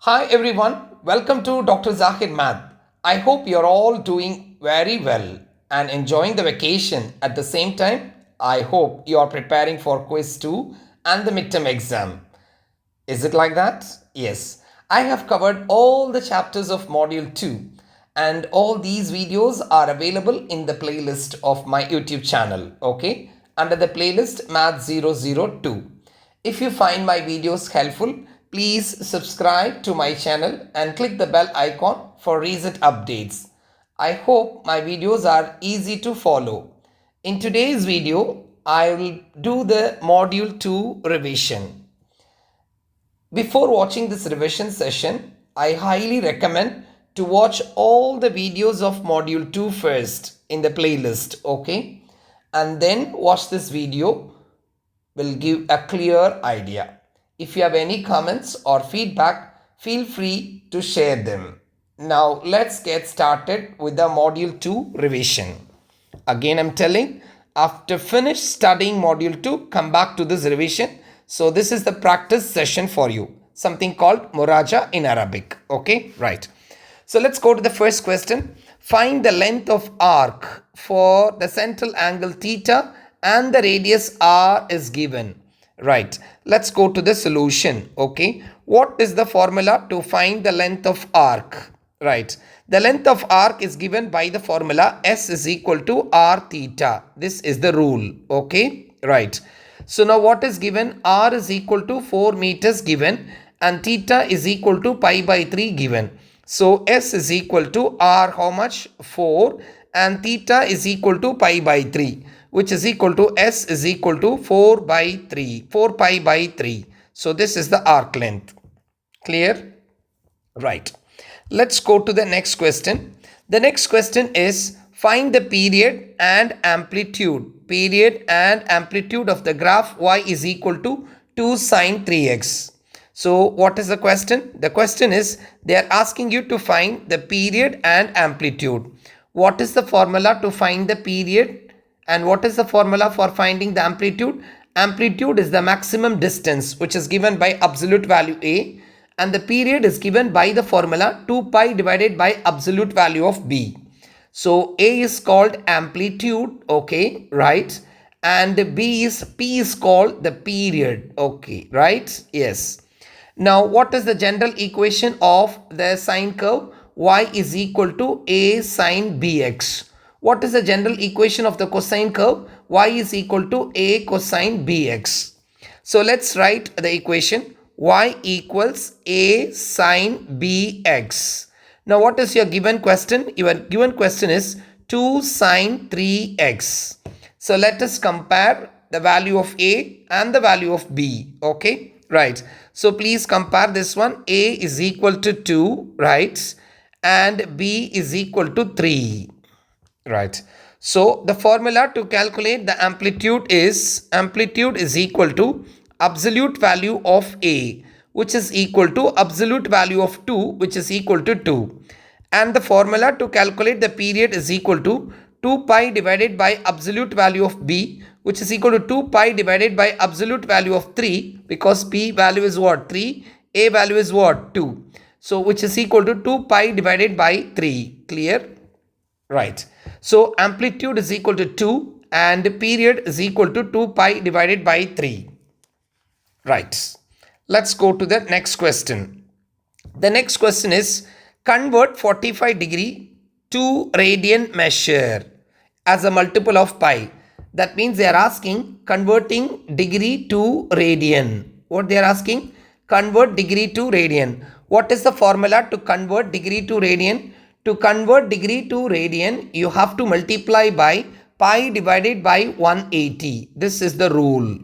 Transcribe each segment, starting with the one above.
Hi everyone, welcome to Dr. Zahid Math. I hope you're all doing very well and enjoying the vacation. At the same time, I hope you are preparing for quiz 2 and the midterm exam. Is it like that? Yes. I have covered all the chapters of module 2 and all these videos are available in the playlist of my YouTube channel, okay? Under the playlist Math 002. If you find my videos helpful, please subscribe to my channel and click the bell icon for recent updates. I hope my videos are easy to follow. In today's video, I will do the module 2 revision. Before watching this revision session, I highly recommend to watch all the videos of module 2 first in the playlist, okay? And then watch this video will give a clear idea. If you have any comments or feedback, feel free to share them. Now let's get started with the module 2 revision. Again, I'm telling, after finish studying module 2, come back to this revision. So this is the practice session for you. Something called Muraja in Arabic. Okay, right. So let's go to the first question. Find the length of arc for the central angle theta and the radius r is given. Right. Let's go to the solution. Okay. What is the formula to find the length of arc? Right. The length of arc is given by the formula S is equal to r theta. This is the rule. Okay. Right. So now what is given? R is equal to 4 meters given and theta is equal to pi by 3 given. So S is equal to R how much? 4 and theta is equal to pi by 3, which is equal to S is equal to 4 by 3, 4 pi by 3. So this is the arc length. Clear? Right. Let's go to the next question. The next question is find the period and amplitude. Period and amplitude of the graph y is equal to 2 sine 3x. So what is the question? The question is they are asking you to find the period and amplitude. What is the formula to find the period and what is the formula for finding the amplitude? Amplitude is the maximum distance which is given by absolute value a and the period is given by the formula 2 pi divided by absolute value of b. So a is called amplitude, okay, right? And p is called the period, okay, right? Yes. Now, what is the general equation of the sine curve? Y is equal to a sine bx. What is the general equation of the cosine curve? Y is equal to a cosine bx. So, let's write the equation. Y equals a sine bx. Now, what is your given question? Your given question is 2 sine 3x. So, let us compare the value of a and the value of b, okay? Right. So please compare this one. A is equal to 2, right? And B is equal to 3, right? So the formula to calculate the amplitude is equal to absolute value of A, which is equal to absolute value of 2, which is equal to 2. And the formula to calculate the period is equal to 2 pi divided by absolute value of B, which is equal to 2 pi divided by absolute value of 3, because P value is what? 3, A value is what? 2. So which is equal to 2 pi divided by 3. Clear? Right. So amplitude is equal to 2 and period is equal to 2 pi divided by 3. Right. Let's go to the next question. The next question is convert 45 degree to radian measure as a multiple of pi. That means they are asking converting degree to radian. What they are asking? Convert degree to radian. What is the formula to convert degree to radian? To convert degree to radian, you have to multiply by pi divided by 180. This is the rule.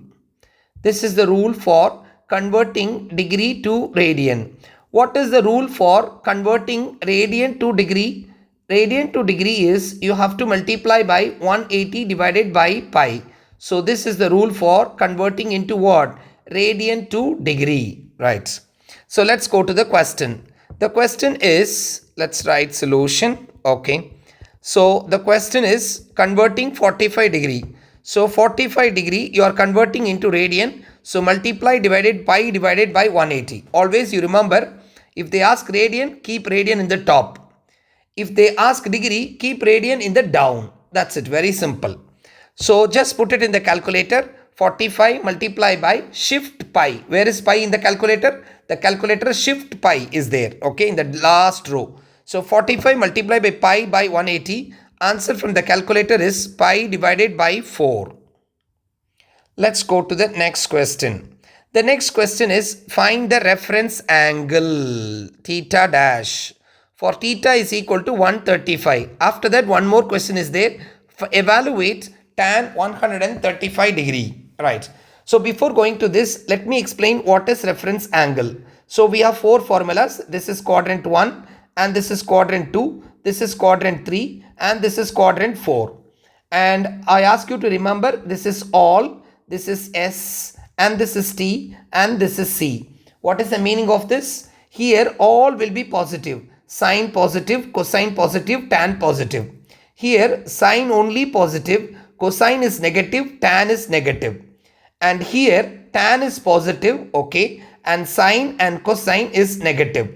This is the rule for converting degree to radian. What is the rule for converting radian to degree? Radian to degree is you have to multiply by 180 divided by pi. So this is the rule for converting into what? Radian to degree, right? So let's go to the question. The question is, let's write solution, okay? So the question is converting 45 degree. So 45 degree you are converting into radian. So multiply divided pi divided by 180. Always you remember If they ask radian, keep radian in the top. If they ask degree, keep radian in the down. That's it, very simple. So just put it in the calculator. 45 multiply by shift pi. Where is pi in the calculator? The calculator shift pi is there, okay, in the last row. So 45 multiply by pi by 180. Answer from the calculator is pi divided by 4. Let's go to the next question. The next question is find the reference angle theta dash. For theta is equal to 135. After that, one more question is there. Evaluate tan 135 degree. Right. So before going to this, let me explain what is reference angle. So we have four formulas. This is quadrant 1 and this is quadrant 2. This is quadrant 3 and this is quadrant 4. And I ask you to remember this is all, this is S and this is T and this is C. What is the meaning of this? Here all will be positive. Sine positive, cosine positive, tan positive. Here sine only positive, cosine is negative, tan is negative. And here tan is positive, okay, and sine and cosine is negative.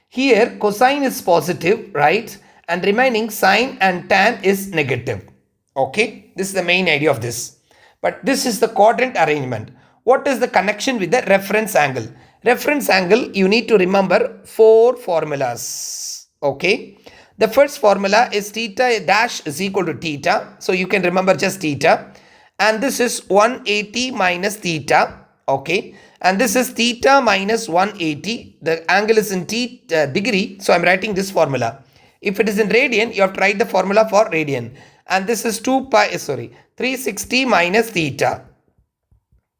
Here cosine is positive, right, and remaining sine and tan is negative. Okay, this is the main idea of this. But this is the quadrant arrangement. What is the connection with the reference angle? Reference angle, you need to remember four formulas. Okay. The first formula is theta dash is equal to theta. So you can remember just theta. And this is 180 minus theta. Okay. And this is theta minus 180. The angle is in degree. So I'm writing this formula. If it is in radian, you have to write the formula for radian. And this is 360 minus theta.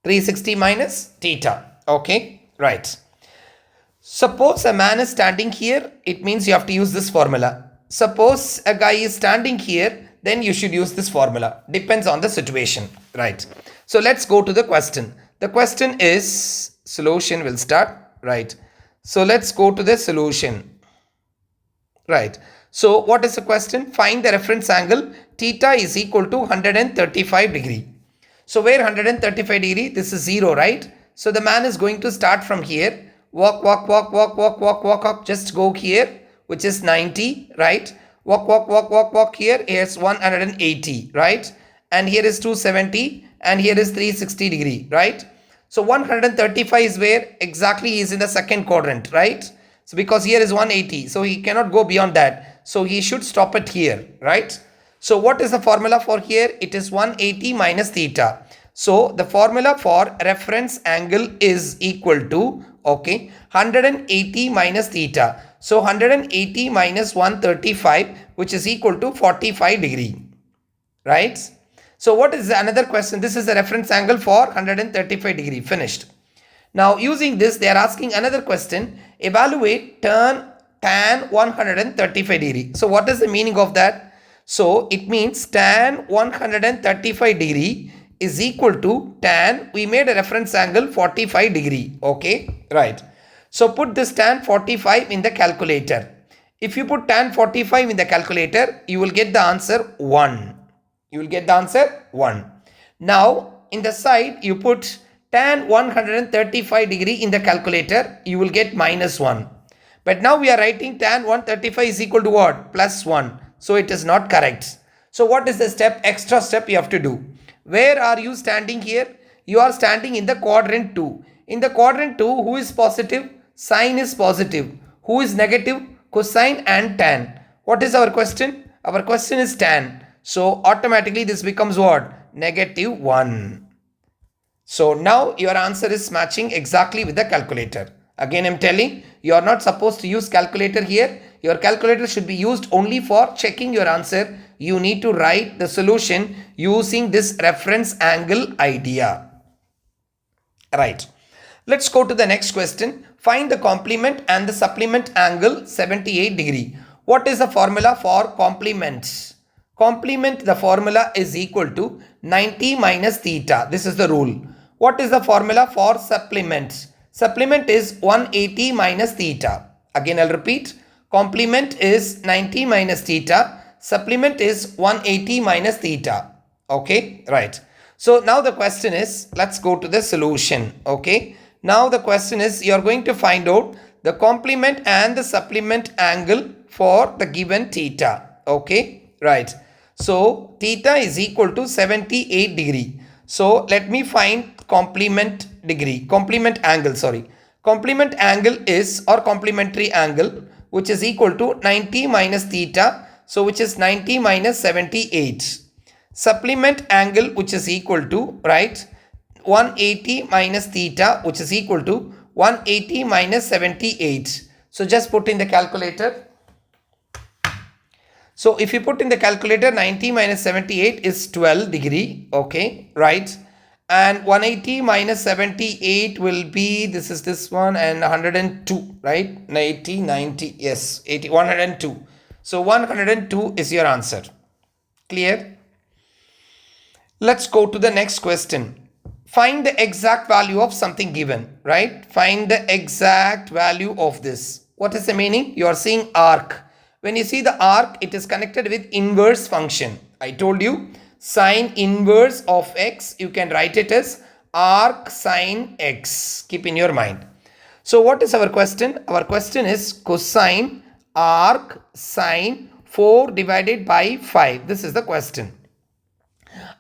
360 minus theta. Okay. Right. Suppose a man is standing here. It means you have to use this formula. Suppose a guy is standing here, then you should use this formula. Depends on the situation, right? So let's go to the question. The question is, solution will start, right? So let's go to the solution, right? So what is the question? Find the reference angle. Theta is equal to 135 degree. So where 135 degree? This is 0, right? So the man is going to start from here. Walk up. Just go here, which is 90, right? Walk here. Here's 180, right? And here is 270 and here is 360 degree, right? So 135 is where exactly he is in the second quadrant, right? So because here is 180, so he cannot go beyond that. So he should stop it here, right? So what is the formula for here? It is 180 minus theta. So the formula for reference angle is equal to, okay, 180 minus theta. So 180 minus 135, which is equal to 45 degree, right? So what is another question? This is the reference angle for 135 degree. Finished. Now using this, they are asking another question. Evaluate tan 135 degree. So what is the meaning of that? So it means tan 135 degree is equal to tan, we made a reference angle 45 degree. Okay, right. So put this tan 45 in the calculator. If you put tan 45 in the calculator, you will get the answer 1. You will get the answer 1. Now in the side you put tan 135 degree in the calculator, you will get -1. But now we are writing tan 135 is equal to what? +1. So it is not correct. So what is the step? Extra step you have to do. Where are you standing here? You are standing in the quadrant 2. In the quadrant 2, who is positive? Sine is positive. Who is negative? Cosine and tan. What is our question? Our question is tan. So automatically this becomes what? -1. So now your answer is matching exactly with the calculator. Again I'm telling, you are not supposed to use calculator here. Your calculator should be used only for checking your answer. You need to write the solution using this reference angle idea. Right. Let's go to the next question. Find the complement and the supplement angle 78 degree. What is the formula for complement? Complement, the formula is equal to 90 minus theta. This is the rule. What is the formula for supplement? Supplement is 180 minus theta. Again I'll repeat. Complement is 90 minus theta. Supplement is 180 minus theta. Okay, right. So now the question is, let's go to the solution. Okay. Now the question is, you are going to find out the complement and the supplement angle for the given theta. Okay, right. So theta is equal to 78 degree. So let me find complement angle, sorry. Complement angle is, or complementary angle, which is equal to 90 minus theta. So which is 90 minus 78. Supplement angle, which is equal to, right, 180 minus theta, which is equal to 180 minus 78. So just put in the calculator. So if you put in the calculator, 90 minus 78 is 12 degree. Okay, right. And 180 minus 78 will be, this is this one, and 102, right? 80, 90, yes, 80, 102. So 102 is your answer. Clear? Let's go to the next question. Find the exact value of something given, right? Find the exact value of this. What is the meaning? You are seeing arc. When you see the arc, it is connected with inverse function. I told you, sine inverse of x, you can write it as arc sine x. Keep in your mind. So what is our question? Our question is cosine arc sine 4 divided by 5. This is the question.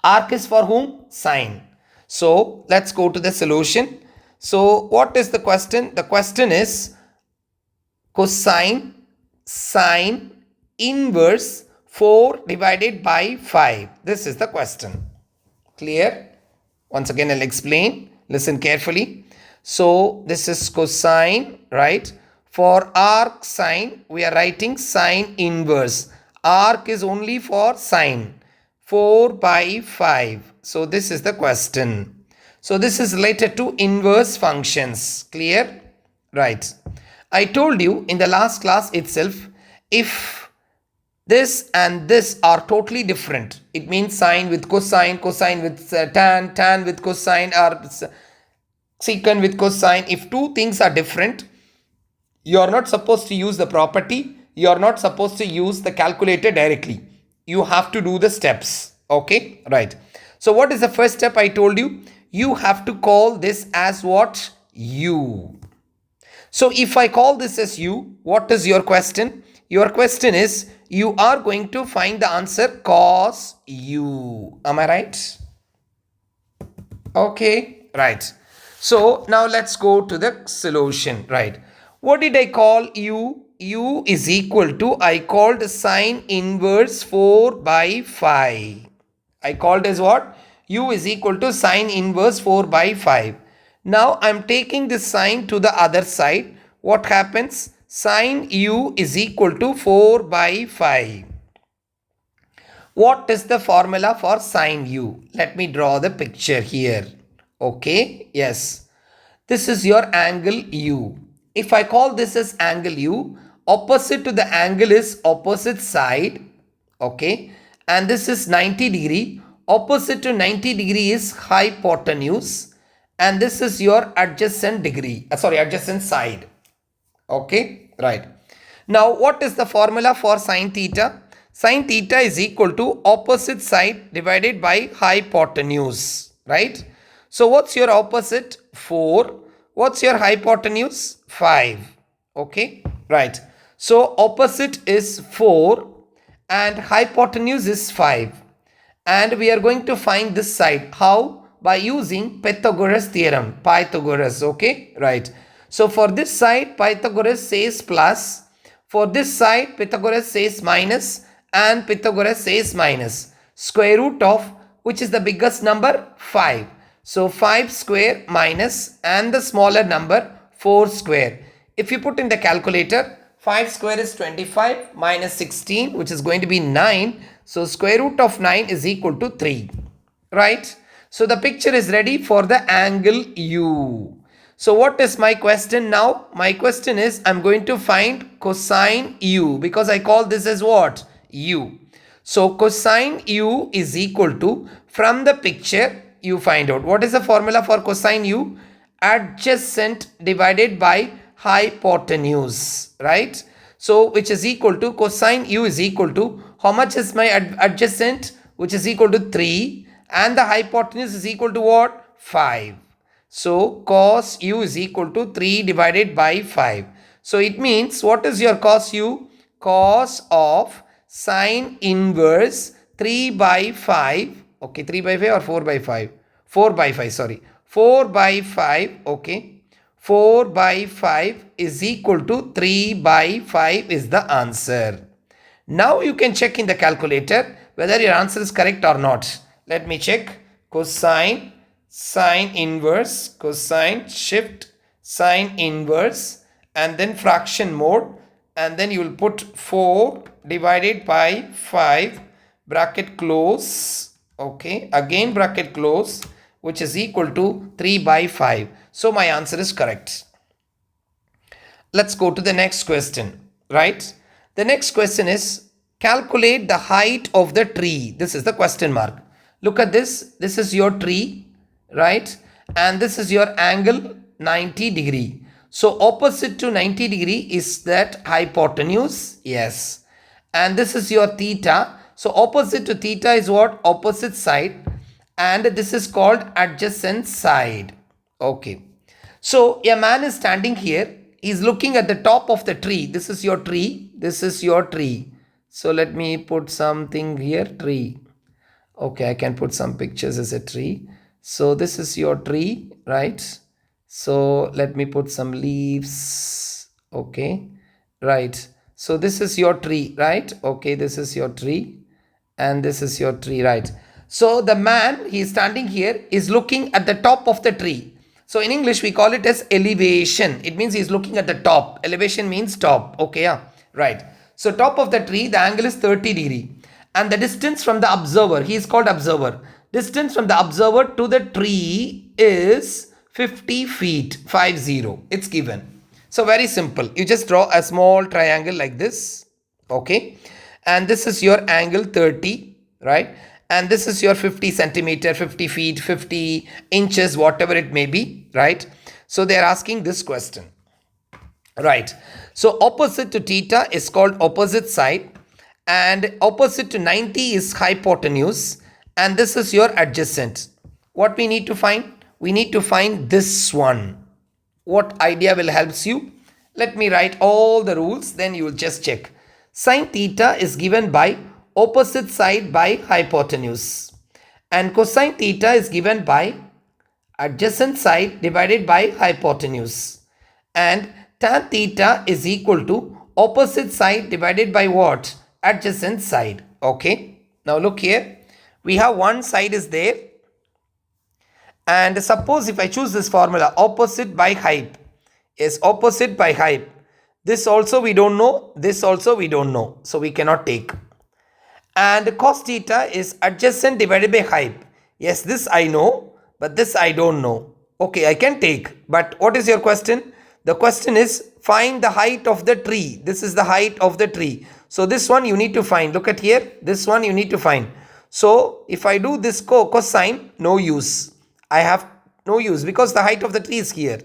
Arc is for whom? Sine. So let's go to the solution. So what is the question? The question is cosine sine inverse 4 divided by 5. This is the question. Clear? Once again, I'll explain. Listen carefully. So this is cosine, right? For arc sine, we are writing sine inverse. Arc is only for sine. 4 by 5. So this is the question. So this is related to inverse functions. Clear? Right. I told you in the last class itself, if this and this are totally different, it means sine with cosine, cosine with tan, tan with cosine, or secant with cosine. If two things are different, you are not supposed to use the property. You are not supposed to use the calculator directly. You have to do the steps. Okay, right. So what is the first step I told you? You have to call this as what? U. So if I call this as U, what is your question? Your question is, you are going to find the answer cos U. Am I right? Okay, right. So now let's go to the solution, right? What did I call U? U is equal to, I called sine inverse 4 by 5. I called as what? U is equal to sine inverse 4 by 5. Now I'm taking this sine to the other side. What happens? Sine U is equal to 4 by 5. What is the formula for sine U? Let me draw the picture here. Okay, yes. This is your angle U. If I call this as angle U, opposite to the angle is opposite side. Okay, and this is 90 degree. Opposite to 90 degree is hypotenuse, and this is your adjacent degree. Adjacent side. Okay, right. Now what is the formula for sine theta? Sine theta is equal to opposite side divided by hypotenuse, right? So what's your opposite? 4. What's your hypotenuse? 5. Okay, right. So opposite is 4 and hypotenuse is 5. And we are going to find this side. How? By using Pythagoras theorem. Pythagoras, okay, right. So for this side, Pythagoras says plus. For this side, Pythagoras says minus. And Pythagoras says minus. Square root of, which is the biggest number? 5. So 5 square minus, and the smaller number 4 square. If you put in the calculator, 5 square is 25 minus 16, which is going to be 9. So square root of 9 is equal to 3. Right? So the picture is ready for the angle U. So what is my question now? My question is, I'm going to find cosine U, because I call this as what? U. So cosine U is equal to, from the picture, you find out. What is the formula for cosine U? Adjacent divided by hypotenuse, right? So which is equal to, cosine U is equal to, how much is my adjacent? Which is equal to 3, and the hypotenuse is equal to what? 5. So cos U is equal to 3 divided by 5. So it means, what is your cos u? Cos of sine inverse 3 by 5. Okay, 3 by 5 or 4 by 5? 4 by 5, sorry. 4 by 5, okay. 4 by 5 is equal to 3 by 5 is the answer. Now you can check in the calculator whether your answer is correct or not. Let me check. Cosine, sine inverse, cosine, shift, sine inverse, and then fraction mode, and then you will put 4 divided by 5, bracket close, okay, again bracket close, which is equal to 3 by 5. So my answer is correct. Let's go to the next question, right? The next question is, calculate the height of the tree. This is the question mark. Look at this. This is your tree, right? And this is your angle 90 degree. So opposite to 90 degree is that hypotenuse. Yes. And this is your theta. So opposite to theta is what? Opposite side. And this is called adjacent side. Okay. So a man is standing here. He's looking at the top of the tree. This is your tree. This is your tree. So let me put something here. Tree. Okay, I can put some pictures as a tree. So this is your tree, right? So let me put some leaves. Okay, right. So this is your tree, right? Okay, this is your tree. And this is your tree, right? So the man, he is standing here, is looking at the top of the tree. So in English, we call it as elevation. It means he is looking at the top. Elevation means top. Okay, yeah, right. So top of the tree, the angle is 30 degree. And the distance from the observer, he is called observer. Distance from the observer to the tree is 50 feet, 50. It's given. So very simple. You just draw a small triangle like this. Okay. And this is your angle 30, right? And this is your 50 centimeter, 50 feet, 50 inches, whatever it may be, right? So they are asking this question, right? So opposite to theta is called opposite side, and opposite to 90 is hypotenuse, and this is your adjacent. What we need to find? We need to find this one. What idea will helps you? Let me write all the rules, then you will just check. Sin theta is given by opposite side by hypotenuse, and cosine theta is given by adjacent side divided by hypotenuse, and tan theta is equal to opposite side divided by what? Adjacent side. Okay, now look here, we have one side is there, and suppose if I choose this formula, opposite by hyp, is opposite by hyp, this also we don't know, this also we don't know, so we cannot take. And cos theta is adjacent divided by hyp. Yes, this I know, but this I don't know. Okay, I can take. But what is your question? The question is, find the height of the tree. This is the height of the tree. So this one you need to find. Look at here. This one you need to find. So if I do this cosine, no use. I have no use because the height of the tree is here.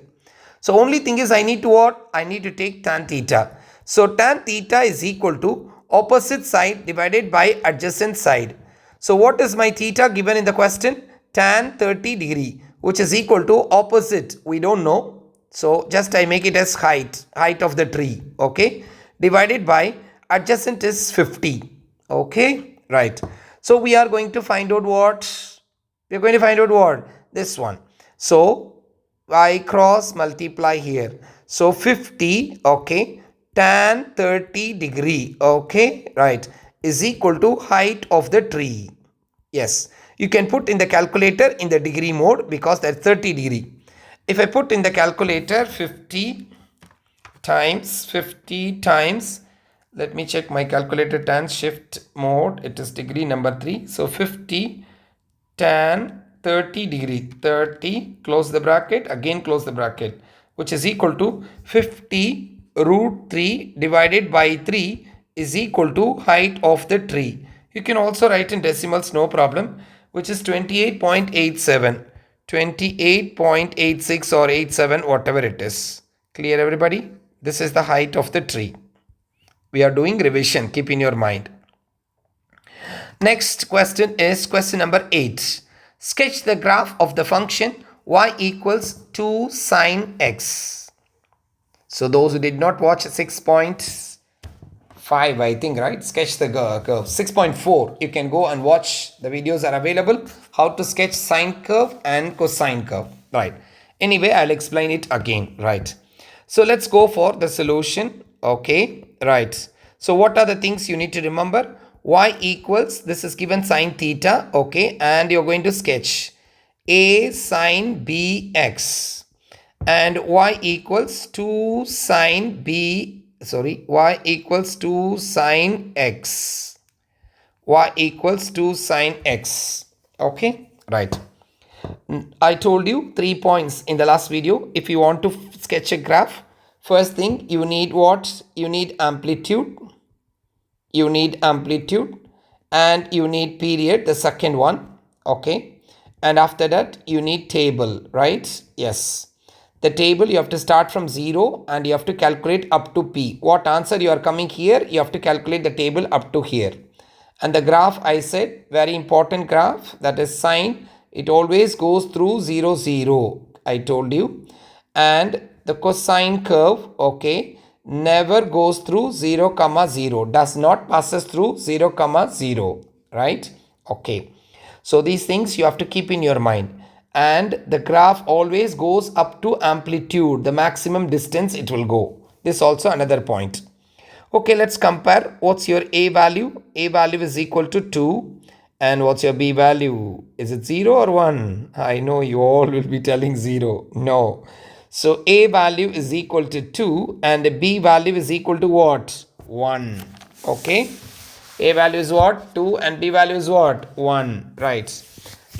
So only thing is I need to what? I need to take tan theta. So tan theta is equal to opposite side divided by adjacent side. So what is my theta given in the question? Tan 30 degree, which is equal to opposite. We don't know. So just I make it as height of the tree. Okay. Divided by adjacent is 50. Okay. Right. So we are going to find out what? We are going to find out what? This one. So I cross multiply here. So 50. Okay. Tan 30 degree, okay, right, is equal to height of the tree. Yes, you can put in the calculator in the degree mode because that's 30 degree. If I put in the calculator 50 times, let me check my calculator tan shift mode, it is degree number 3. So 50 tan 30 degree, 30, close the bracket, again close the bracket, which is equal to 50 root 3 divided by 3 is equal to height of the tree. You can also write in decimals, no problem, which is 28.87, 28.86 or 87, whatever it is. Clear everybody? This is the height of the tree. We are doing revision, keep in your mind. Next question is question number 8. Sketch the graph of the function y equals 2 sine x. So those who did not watch 6.5, I think, right? Sketch the curve. 6.4, you can go and watch. The videos are available. How to sketch sine curve and cosine curve, right? Anyway, I'll explain it again, right? So let's go for the solution, okay, right? So what are the things you need to remember? Y equals, this is given sine theta, okay, and you're going to sketch a sine bx, and y equals 2 sine y equals 2 sine x, y equals 2 sine x, okay, right? I told you 3 points in the last video. If you want to sketch a graph, first thing you need what? You need amplitude, and you need period, the second one, okay? And after that you need table, right? Yes, the table you have to start from 0 and you have to calculate up to p. What answer you are coming here, you have to calculate the table up to here. And the graph, I said, very important graph, that is sine, it always goes through 0 0, I told you. And the cosine curve, okay, never goes through 0 comma 0, does not passes through 0 comma 0, right? Okay, so these things you have to keep in your mind. And the graph always goes up to amplitude, the maximum distance it will go. This also another point. Okay, let's compare. What's your A value? A value is equal to 2. And what's your B value? Is it 0 or 1? I know you all will be telling 0. No. So A value is equal to 2 and the B value is equal to what? 1. Okay. A value is what? 2 and B value is what? 1. Right.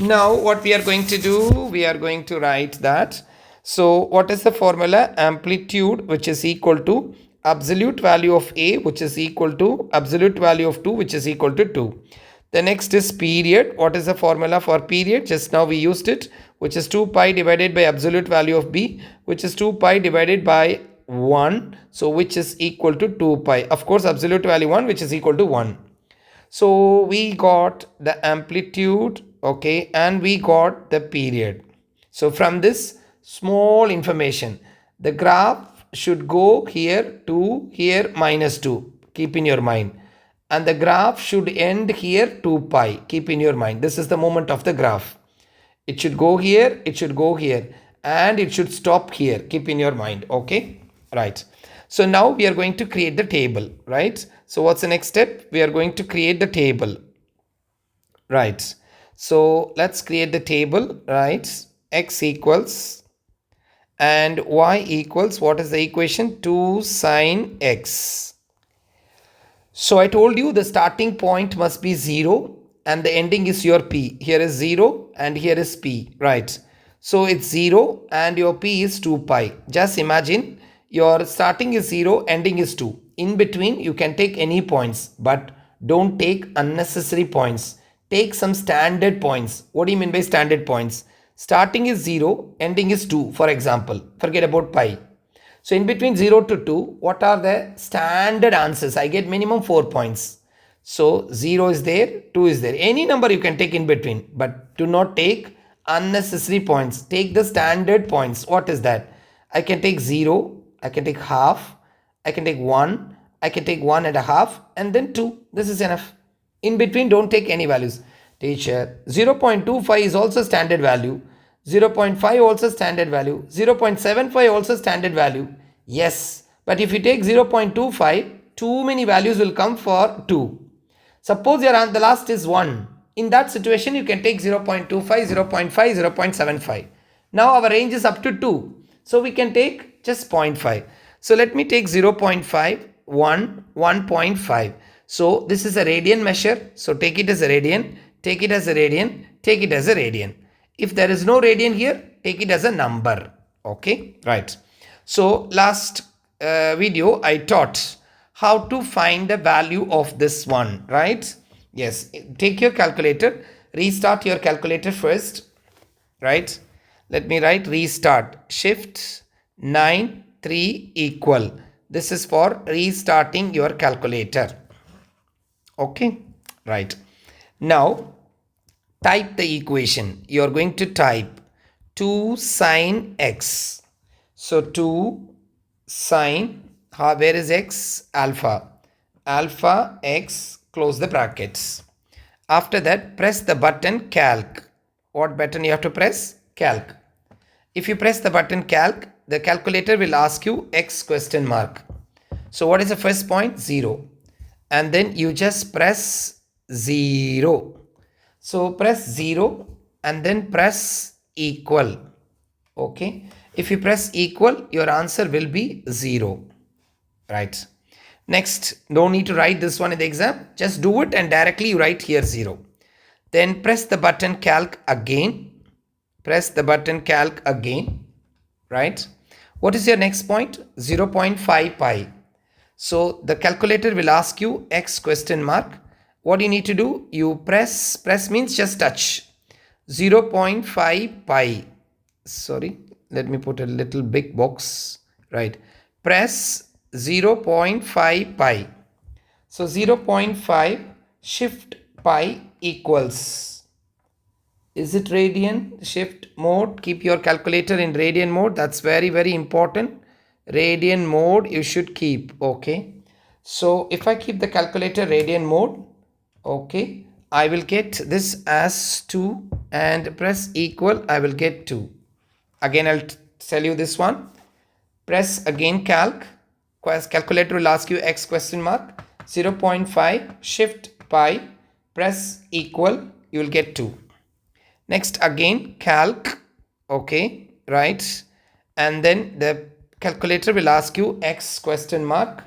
Now what we are going to do? We are going to write that. So what is the formula? Amplitude, which is equal to absolute value of A, which is equal to absolute value of 2, which is equal to 2. The next is period. What is the formula for period? Just now we used it, which is 2 pi divided by absolute value of B, which is 2 pi divided by 1. So which is equal to 2 pi. Of course, absolute value 1, which is equal to 1. So we got the amplitude, okay, and we got the period. So from this small information, the graph should go here to here minus 2. Keep in your mind. And the graph should end here 2 pi. Keep in your mind. This is the moment of the graph. It should go here, it should go here, and it should stop here. Keep in your mind, okay? Right. So now we are going to create the table, right? So what's the next step? We are going to create the table, right? So let's create the table, right? X equals and y equals, what is the equation? 2 sine x. So I told you the starting point must be 0 and the ending is your p. Here is 0 and here is p, right? So it's 0 and your p is 2 pi. Just imagine your starting is 0, ending is 2. In between you can take any points, but don't take unnecessary points. Take some standard points. What do you mean by standard points? Starting is 0, ending is 2, for example. Forget about pi. So in between 0 to 2, what are the standard answers? I get minimum 4 points. So 0 is there, 2 is there. Any number you can take in between, but do not take unnecessary points. Take the standard points. What is that? I can take 0, I can take half, I can take 1, I can take 1.5, and then 2. This is enough. In between, don't take any values. Teacher, 0.25 is also standard value. 0.5 also standard value. 0.75 also standard value. Yes, but if you take 0.25, too many values will come for 2. Suppose your the last is 1. In that situation, you can take 0.25, 0.5, 0.75. Now our range is up to 2. So we can take just 0.5. So let me take 0.5, 1, 1.5. So this is a radian measure. So take it as a radian, take it as a radian, take it as a radian. If there is no radian here, take it as a number. Okay, right. So last video I taught how to find the value of this one, right? Yes, take your calculator, restart your calculator first, right? Let me write restart, shift 9 3 equal. This is for restarting your calculator. Okay, right. Now type the equation. You are going to type 2 sine x. So 2 sine, where is x? Alpha. Alpha x, close the brackets. After that, press the button calc. What button you have to press? Calc. If you press the button calc, the calculator will ask you x question mark. So what is the first point? 0. And then you just press 0. So press 0 and then press equal. Okay. If you press equal, your answer will be 0. Right. Next, no need to write this one in the exam. Just do it and directly you write here 0. Then press the button calc again. Press the button calc again. Right. What is your next point? 0.5 pi. So the calculator will ask you x question mark. What you need to do? You press means just touch. 0.5 pi. Sorry, let me put a little big box. Right. Press 0.5 pi. So 0.5 shift pi equals. Is it radian? Shift mode. Keep your calculator in radian mode. That's very, very important. Radian mode you should keep. Okay. So if I keep the calculator radian mode, okay, I will get this as 2 and press equal. I will get 2. Again, I'll tell you this one. Press again calc. Calculator will ask you x question mark. 0.5 shift pi. Press equal. You will get 2. Next again calc. Okay, right. And then the calculator will ask you x question mark.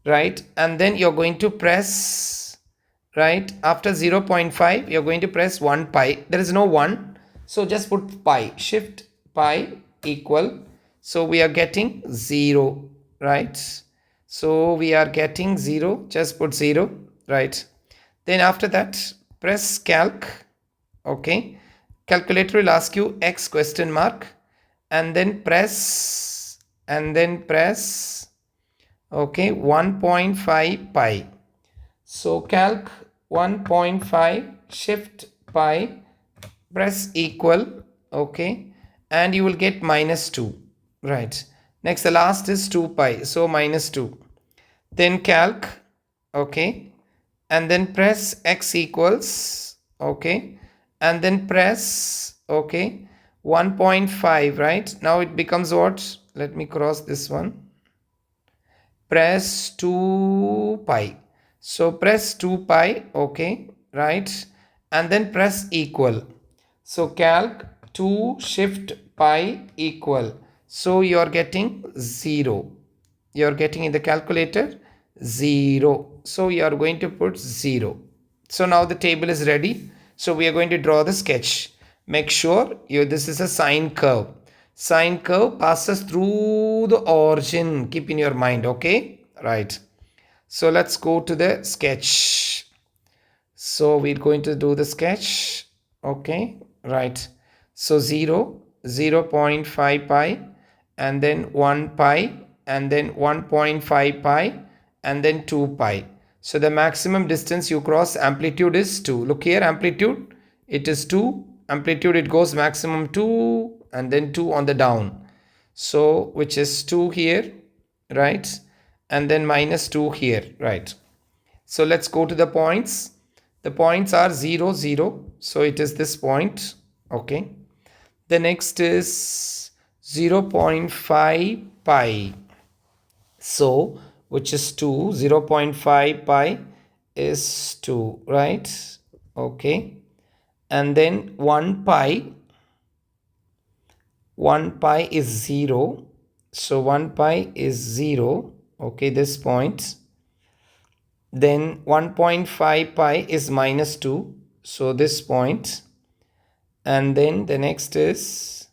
Right. And then you're going to press, right, after 0.5 you're going to press 1 pi. There is no 1. So just put pi. Shift pi equal. So we are getting 0. Right. So we are getting 0. Just put 0. Right. Then after that press calc. Okay. Calculator will ask you x question mark. And then press. Okay. 1.5 pi. So calc 1.5 shift pi, press equal. Okay. And you will get minus 2. Right. Next, the last is 2 pi. So minus 2. Then calc. Okay. And then press x equals. Okay. And then press. Okay. 1.5. Right. Now it becomes what? Let me cross this one. Press 2 pi. So press 2 pi. Okay. Right. And then press equal. So calc 2 shift pi equal. So you are getting 0. You are getting in the calculator 0. So you are going to put 0. So now the table is ready. So we are going to draw the sketch. Make sure this is a sine curve. Sine curve passes through the origin. Keep in your mind. Okay. Right. So let's go to the sketch. So we're going to do the sketch. Okay. Right. So 0, 0.5 pi, and then 1 pi, and then 1.5 pi, and then 2 pi. So the maximum distance you cross, amplitude is 2. Look here, amplitude, it is 2. Amplitude, it goes maximum 2, and then 2 on the down. So which is 2 here, right? And then minus 2 here, right? So let's go to the points. The points are 0, 0. So it is this point. Okay. The next is 0.5 pi. So, which is 2. 0.5 pi is 2, right? Okay. And then 1 pi. 1 pi is 0. So, 1 pi is 0. Okay, this point. Then 1.5 pi is minus 2. So, this point. And then the next is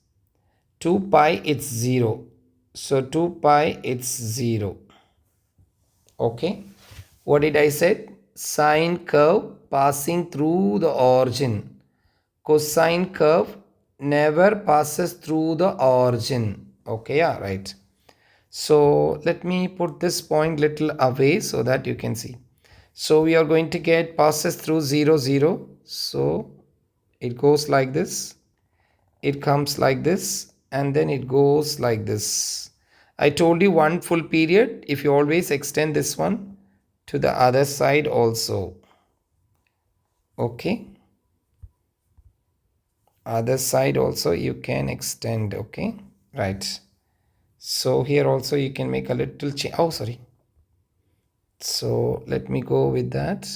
2 pi, it's 0. So 2 pi, it's 0. Okay. What did I say? Sine curve passing through the origin. Cosine curve never passes through the origin. Okay, yeah, right. So let me put this point little away so that you can see. So we are going to get passes through 0, 0. So it goes like this, it comes like this, and then it goes like this. I told you one full period. If you always extend this one to the other side also. Okay. Other side also you can extend. Okay. Right. So here also you can make a little change. Oh, sorry. So let me go with that.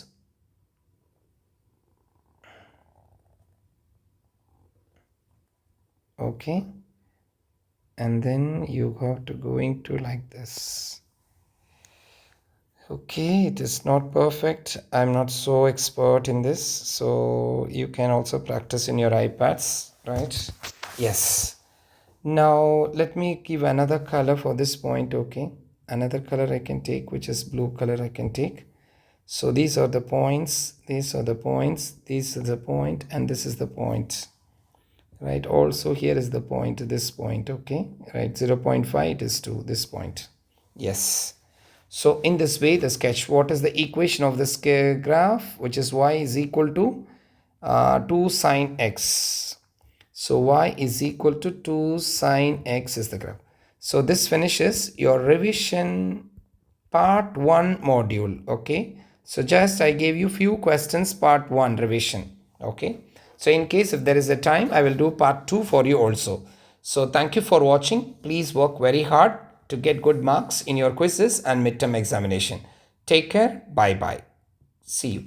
Okay. And then you have to go into like this. Okay, it is not perfect. I'm not so expert in this. So you can also practice in your iPads, right? Yes. Now let me give another color for this point. Okay. Another color I can take, which is blue color I can take. So these are the points, these are the points, this is the point, and this is the point. Right, also here is the point, this point. Okay, right, 0.5 it is to this point. Yes. So in this way, the sketch, what is the equation of this graph, which is y is equal to 2 sine x. So y is equal to 2 sine x is the graph. So this finishes your revision part 1 module. Okay, so just I gave you few questions, part 1 revision. Okay, so in case if there is a time, I will do part 2 for you also. So thank you for watching. Please work very hard to get good marks in your quizzes and midterm examination. Take care. Bye bye. See you.